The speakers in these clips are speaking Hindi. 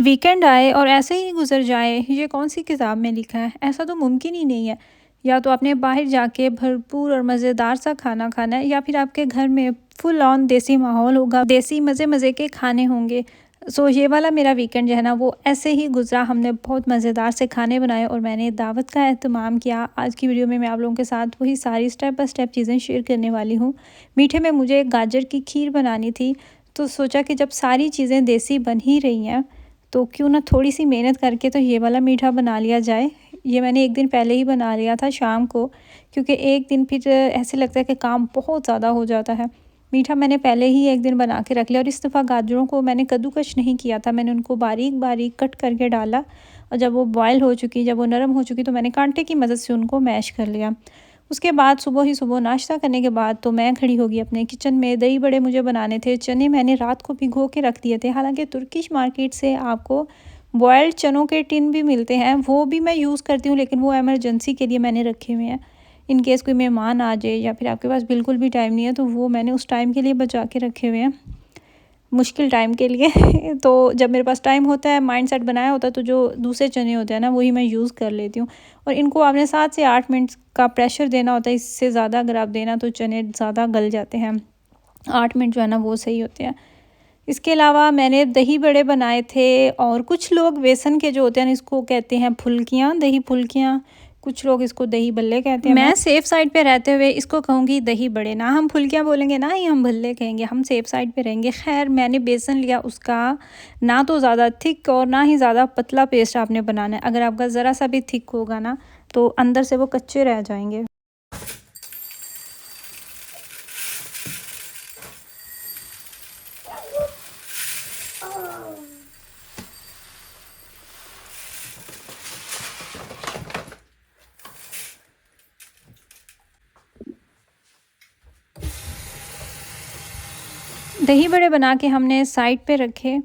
वीकेंड आए और ऐसे ही गुज़र जाए, ये कौन-सी किताब में लिखा है? ऐसा तो मुमकिन ही नहीं है। या तो आपने बाहर जाके भरपूर और मज़ेदार सा खाना खाना है या फिर आपके घर में फुल ऑन देसी माहौल होगा, देसी मज़े-मज़े के खाने होंगे। सो ये वाला मेरा वीकेंड जो है ना वो ऐसे ही गुज़रा। हमने बहुत मज़ेदार से खाने बनाए और मैंने दावत का एहतमाम किया। आज की वीडियो में मैं आप लोगों के साथ वही सारी स्टेप बाय स्टेप चीज़ें शेयर करने वाली हूँ। मीठे में मुझे गाजर की खीर बनानी थी, तो सोचा कि जब सारी चीज़ें देसी बन ही रही हैं तो क्यों ना थोड़ी सी मेहनत करके तो ये वाला मीठा बना लिया जाए। ये मैंने एक दिन पहले ही बना लिया था शाम को, क्योंकि एक दिन फिर ऐसे लगता है कि काम बहुत ज़्यादा हो जाता है। मीठा मैंने पहले ही एक दिन बना के रख लिया और इस दफ़ा गाजरों को मैंने कद्दूकस नहीं किया था, मैंने उनको बारीक बारीक कट करके डाला और जब वो बॉयल हो चुकी, जब वो नरम हो चुकी तो मैंने कांटे की मदद से उनको मैश कर लिया। उसके बाद सुबह ही सुबह नाश्ता करने के बाद तो मैं खड़ी हो गई अपने किचन में। दही बड़े मुझे बनाने थे, चने मैंने रात को भिगो के रख दिए थे। हालांकि तुर्किश मार्केट से आपको बॉयल्ड चनों के टिन भी मिलते हैं, वो भी मैं यूज़ करती हूँ, लेकिन वो इमरजेंसी के लिए मैंने रखे हुए हैं। इन केस कोई मेहमान आ जाए या फिर आपके पास बिल्कुल भी टाइम नहीं है तो वो मैंने उस टाइम के लिए बचा के रखे हुए हैं, मुश्किल टाइम के लिए। तो जब मेरे पास टाइम होता है, माइंड सेट बनाया होता है, तो जो दूसरे चने होते हैं ना वही मैं यूज़ कर लेती हूँ। और इनको आपने 7 से 8 मिनट का प्रेशर देना होता है, इससे ज़्यादा अगर आप देना तो चने ज़्यादा गल जाते हैं। 8 मिनट जो है ना वो सही होते हैं। इसके अलावा मैंने दही बड़े बनाए थे और कुछ लोग बेसन के जो होते हैं ना इसको कहते हैं फुल्कियाँ, दही फुल्कियाँ, कुछ लोग इसको दही बल्ले कहते हैं। मैं सेफ साइड पे रहते हुए इसको कहूँगी दही बड़े, ना हम फुल्कियाँ बोलेंगे ना ही हम भल्ले कहेंगे, हम सेफ साइड पे रहेंगे। खैर मैंने बेसन लिया, उसका ना तो ज़्यादा थिक और ना ही ज़्यादा पतला पेस्ट आपने बनाना है। अगर आपका ज़रा सा भी थिक होगा ना तो अंदर से वो कच्चे रह जाएंगे। दही बड़े बना के हमने साइड पे रखे।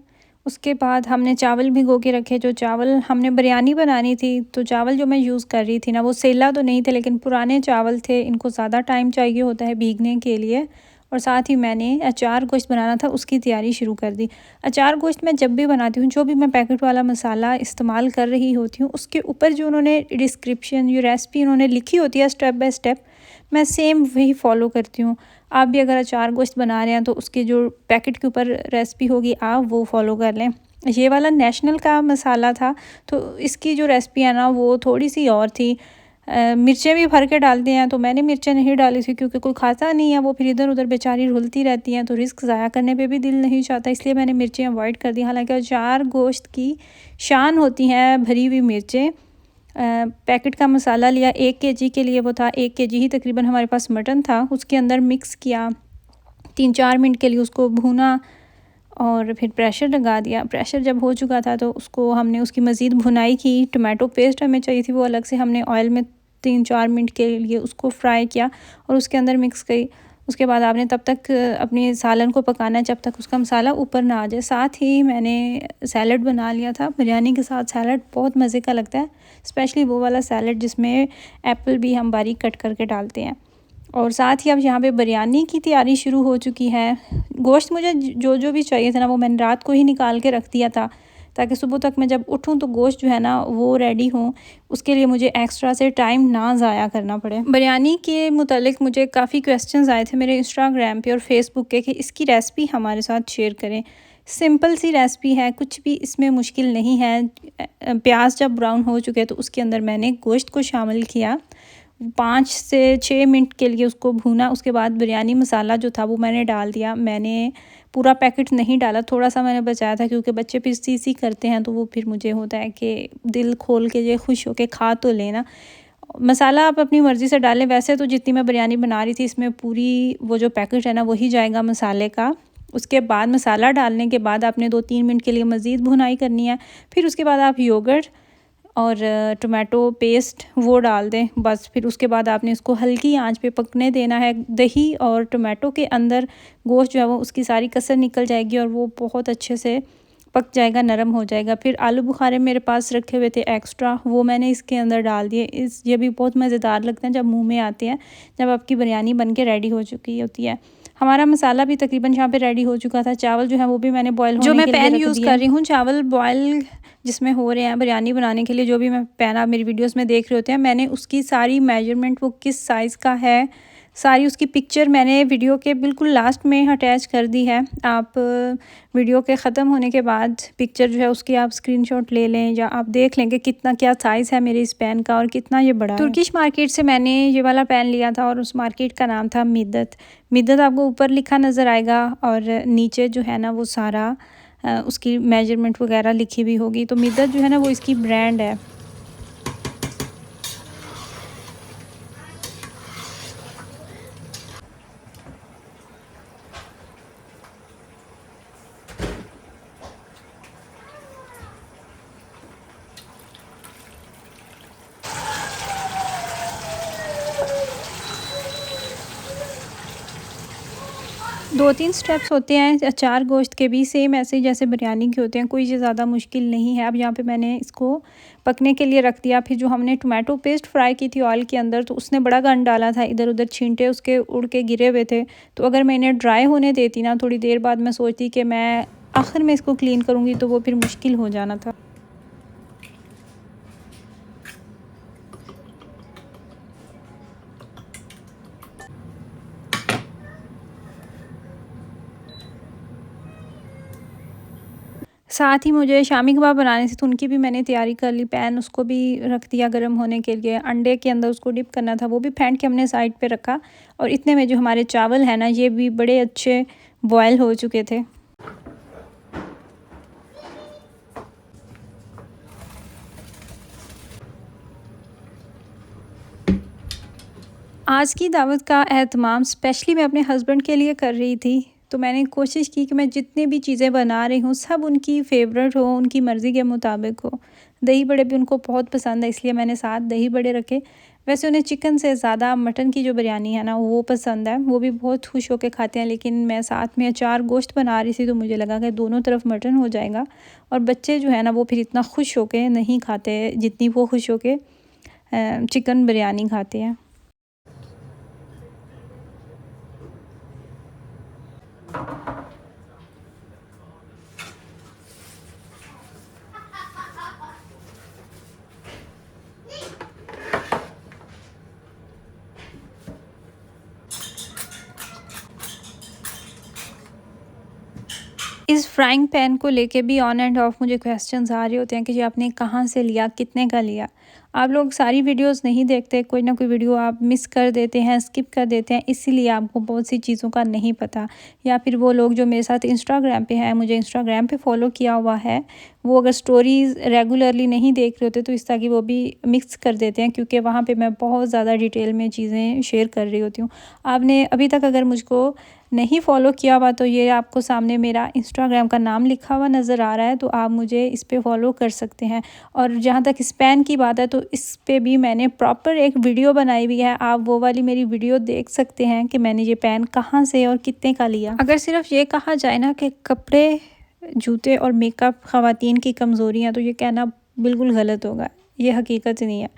उसके बाद हमने चावल भिगो के रखे। जो चावल हमने बिरयानी बनानी थी, तो चावल जो मैं यूज़ कर रही थी ना वो सेला तो नहीं थे, लेकिन पुराने चावल थे, इनको ज़्यादा टाइम चाहिए होता है भीगने के लिए। और साथ ही मैंने अचार गोश्त बनाना था, उसकी तैयारी शुरू कर दी। अचार गोश्त मैं जब भी बनाती हूँ, जो भी मैं पैकेट वाला मसाला इस्तेमाल कर रही होती हूँ, उसके ऊपर जो उन्होंने डिस्क्रिप्शन, जो रेसिपी उन्होंने लिखी होती है स्टेप बाय स्टेप, मैं सेम वही फ़ॉलो करती हूँ। आप भी अगर अचार गोश्त बना रहे हैं तो उसके जो पैकेट के ऊपर रेसिपी होगी आप वो फॉलो कर लें। ये वाला नेशनल का मसाला था, तो इसकी जो रेसिपी है ना वो थोड़ी सी और थी। मिर्चें भी भर के डालते हैं, तो मैंने मिर्चें नहीं डाली थी क्योंकि कोई खाता नहीं है, वो फिर इधर उधर बेचारी रुलती रहती हैं, तो रिस्क ज़ाया करने पे भी दिल नहीं चाहता, इसलिए मैंने मिर्चें अवॉइड कर दी। हालांकि अचार गोश्त की शान होती हैं भरी हुई मिर्चें। पैकेट का मसाला लिया 1 केजी के लिए, वो था 1 केजी ही तकरीबन हमारे पास मटन था। उसके अंदर मिक्स किया, 3-4 मिनट के लिए उसको भूना और फिर प्रेशर लगा दिया। प्रेशर जब हो चुका था तो उसको हमने उसकी मज़ीद भुनाई की। टमाटो पेस्ट हमें चाहिए थी, वो अलग से हमने ऑयल में 3-4 मिनट के लिए उसको फ्राई किया और उसके अंदर मिक्स की। उसके बाद आपने तब तक अपने सालन को पकाना है जब तक उसका मसाला ऊपर ना आ जाए। साथ ही मैंने सैलड बना लिया था। बिरयानी के साथ सैलड बहुत मज़े का लगता है, स्पेशली वो वाला सैलड जिसमें एप्पल भी हम बारीक कट करके डालते हैं। और साथ ही अब यहाँ पे बिरयानी की तैयारी शुरू हो चुकी है। गोश्त मुझे जो जो भी चाहिए था ना वो मैंने रात को ही निकाल के रख दिया था, ताकि सुबह तक मैं जब उठूँ तो गोश्त जो है ना वो रेडी हो। उसके लिए मुझे एक्स्ट्रा से टाइम ना ज़ाया करना पड़े। बिरयानी के मुतालिक मुझे काफ़ी क्वेश्चंस आए थे मेरे इंस्टाग्राम पे और फेसबुक के कि इसकी रेसिपी हमारे साथ शेयर करें। सिंपल सी रेसिपी है, कुछ भी इसमें मुश्किल नहीं है। प्याज जब ब्राउन हो चुके तो उसके अंदर मैंने गोश्त को शामिल किया, 5 से 6 मिनट के लिए उसको भूना। उसके बाद बिरयानी मसाला जो था वो मैंने डाल दिया। मैंने पूरा पैकेट नहीं डाला, थोड़ा सा मैंने बचाया था क्योंकि बच्चे फिर सी करते हैं, तो वो फिर मुझे होता है कि दिल खोल के ये खुश होके खा तो लेना। मसाला आप अपनी मर्ज़ी से डालें। वैसे तो जितनी मैं बिरयानी बना रही थी इसमें पूरी वो जो पैकेट है ना वही जाएगा मसाले का। उसके बाद मसाला डालने के बाद आपने 2-3 मिनट के लिए मज़ीद भुनाई करनी है। फिर उसके बाद आप योगर्ट और टोमेटो पेस्ट वो डाल दें बस। फिर उसके बाद आपने इसको हल्की आंच पे पकने देना है। दही और टोमेटो के अंदर गोश्त जो है वो उसकी सारी कसर निकल जाएगी और वो बहुत अच्छे से पक जाएगा, नरम हो जाएगा। फिर आलू बुखारे मेरे पास रखे हुए थे एक्स्ट्रा, वो मैंने इसके अंदर डाल दिए। ये भी बहुत मज़ेदार लगते हैं जब मुंह में आते हैं, जब आपकी बिरयानी बन के रेडी हो चुकी होती है। हमारा मसाला भी तकरीबन यहाँ पे रेडी हो चुका था। चावल जो है वो भी मैंने बॉयल होने के लिए रख दिया। जो मैं पैन यूज़ कर रही हूँ चावल बॉयल जिसमें हो रहे हैं बिरयानी बनाने के लिए, जो भी मैं पैन आप मेरी वीडियोस में देख रहे होते हैं, मैंने उसकी सारी मेजरमेंट, वो किस साइज़ का है, सारी उसकी पिक्चर मैंने वीडियो के बिल्कुल लास्ट में अटैच कर दी है। आप वीडियो के ख़त्म होने के बाद पिक्चर जो है उसकी आप स्क्रीनशॉट ले लें, या आप देख लें कि कितना क्या साइज़ है मेरे इस पैन का और कितना ये बड़ा है। तुर्किश मार्केट से मैंने ये वाला पैन लिया था और उस मार्केट का नाम था मिद्दत। मिद्दत आपको ऊपर लिखा नज़र आएगा और नीचे जो है ना वो सारा उसकी मेजरमेंट वगैरह लिखी हुई होगी। तो मिद्दत जो है ना वो इसकी ब्रांड है। दो तीन स्टेप्स होते हैं अचार गोश्त के भी, सेम ऐसे ही जैसे बिरयानी के होते हैं, कोई चीज़ ज़्यादा मुश्किल नहीं है। अब यहाँ पे मैंने इसको पकने के लिए रख दिया। फिर जो हमने टोमेटो पेस्ट फ्राई की थी ऑयल के अंदर, तो उसने बड़ा गंद डाला था, इधर उधर छींटे उसके उड़ के गिरे हुए थे। तो अगर मैं इन्हें ड्राई होने देती ना थोड़ी देर बाद, मैं सोचती कि मैं आखिर में इसको क्लीन करूँगी, तो वो फिर मुश्किल हो जाना था। साथ ही मुझे शामी कबाब बनाने से, तो उनकी भी मैंने तैयारी कर ली। पैन उसको भी रख दिया गर्म होने के लिए, अंडे के अंदर उसको डिप करना था, वो भी फेंट के हमने साइड पे रखा। और इतने में जो हमारे चावल है ना, ये भी बड़े अच्छे बॉयल हो चुके थे। आज की दावत का एहतमाम स्पेशली मैं अपने हस्बैंड के लिए कर रही थी। तो मैंने कोशिश की कि मैं जितनी भी चीज़ें बना रही हूँ सब उनकी फ़ेवरेट हो, उनकी मर्ज़ी के मुताबिक हो। दही बड़े भी उनको बहुत पसंद है, इसलिए मैंने साथ दही बड़े रखे। वैसे उन्हें चिकन से ज़्यादा मटन की जो बिरयानी है ना वो पसंद है, वो भी बहुत खुश होकर खाते हैं। लेकिन मैं साथ में अचार गोश्त बना रही थी, तो मुझे लगा कि दोनों तरफ मटन हो जाएगा। और बच्चे जो है ना वो फिर इतना खुश होकर नहीं खाते जितनी वो खुश होकर चिकन बिरयानी खाते हैं। इस फ्राइंग पैन को लेके भी ऑन एंड ऑफ मुझे क्वेश्चंस आ रहे होते हैं कि ये आपने कहाँ से लिया, कितने का लिया। आप लोग सारी वीडियोस नहीं देखते, कोई ना कोई वीडियो आप मिस कर देते हैं, स्किप कर देते हैं, इसीलिए आपको बहुत सी चीज़ों का नहीं पता। या फिर वो लोग जो मेरे साथ इंस्टाग्राम पे हैं, मुझे इंस्टाग्राम पे फॉलो किया हुआ है, वो अगर स्टोरीज़ रेगुलरली नहीं देख रहे होते तो इस तरह की वो भी मिक्स कर देते हैं, क्योंकि वहाँ पे मैं बहुत ज़्यादा डिटेल में चीज़ें शेयर कर रही होती हूँ। आपने अभी तक अगर मुझको नहीं फॉलो किया हुआ, तो ये आपको सामने मेरा इंस्टाग्राम का नाम लिखा हुआ नज़र आ रहा है, तो आप मुझे इस पे फॉलो कर सकते हैं। और जहाँ तक इस पैन की बात है, तो इस पे भी मैंने प्रॉपर एक वीडियो बनाई हुई है, आप वो वाली मेरी वीडियो देख सकते हैं कि मैंने ये पैन कहाँ से और कितने का लिया। अगर सिर्फ ये कहा जाए ना कि कपड़े, जूते और मेकअप ख़वातीन की कमज़ोरी हैं, तो ये कहना बिल्कुल गलत होगा, ये हकीकत नहीं है।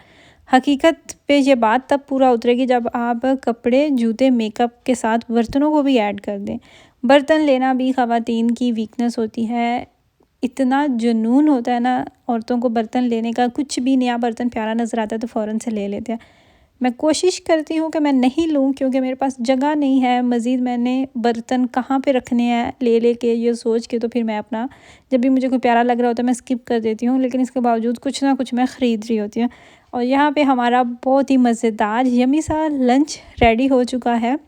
हकीकत पे ये बात तब पूरा उतरेगी जब आप कपड़े, जूते, मेकअप के साथ बर्तनों को भी ऐड कर दें। बर्तन लेना भी ख़वातीन की वीकनेस होती है। इतना जुनून होता है ना औरतों को बर्तन लेने का, कुछ भी नया बर्तन प्यारा नज़र आता है तो फ़ौरन से ले लेते हैं। मैं कोशिश करती हूँ कि मैं नहीं लूँ, क्योंकि मेरे पास जगह नहीं है। मज़ीद मैंने बर्तन कहाँ पे रखने हैं ले के ये सोच के, तो फिर मैं अपना जब भी मुझे कोई प्यारा लग रहा होता है मैं स्किप कर देती हूँ, लेकिन इसके बावजूद कुछ ना कुछ मैं ख़रीद रही होती हूँ। और यहाँ पे हमारा बहुत ही मज़ेदार यम्मी सा लंच रेडी हो चुका है।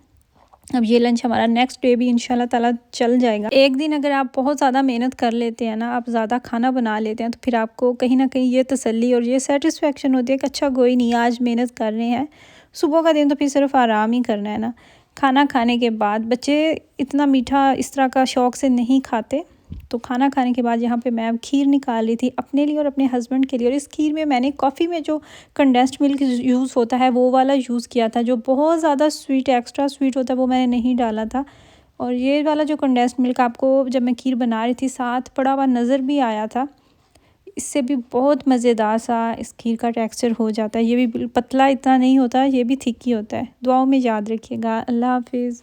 अब ये लंच हमारा नेक्स्ट डे भी इंशाल्लाह ताला चल जाएगा। एक दिन अगर आप बहुत ज़्यादा मेहनत कर लेते हैं ना, आप ज़्यादा खाना बना लेते हैं, तो फिर आपको कहीं ना कहीं ये तसल्ली और ये सेटिस्फेक्शन होती है कि अच्छा कोई नहीं, आज मेहनत कर रहे हैं, सुबह का दिन तो फिर सिर्फ आराम ही करना है ना। खाना खाने के बाद बच्चे इतना मीठा इस तरह का शौक़ से नहीं खाते, तो खाना खाने के बाद यहाँ पे मैं अब खीर निकाल रही थी अपने लिए और अपने हस्बैंड के लिए। और इस खीर में मैंने कॉफ़ी में जो कंडेंस्ड मिल्क यूज़ होता है वो वाला यूज़ किया था, जो बहुत ज़्यादा स्वीट, एक्स्ट्रा स्वीट होता है, वो मैंने नहीं डाला था। और ये वाला जो कंडेंस्ड मिल्क आपको जब मैं खीर बना रही थी साथ पड़ा हुआ नज़र भी आया था। इससे भी बहुत मज़ेदार सा इस खीर का टेक्सचर हो जाता है। ये भी पतला इतना नहीं होता, ये भी थिक ही होता है। दुआओं में याद रखिएगा। अल्लाह हाफ़िज़।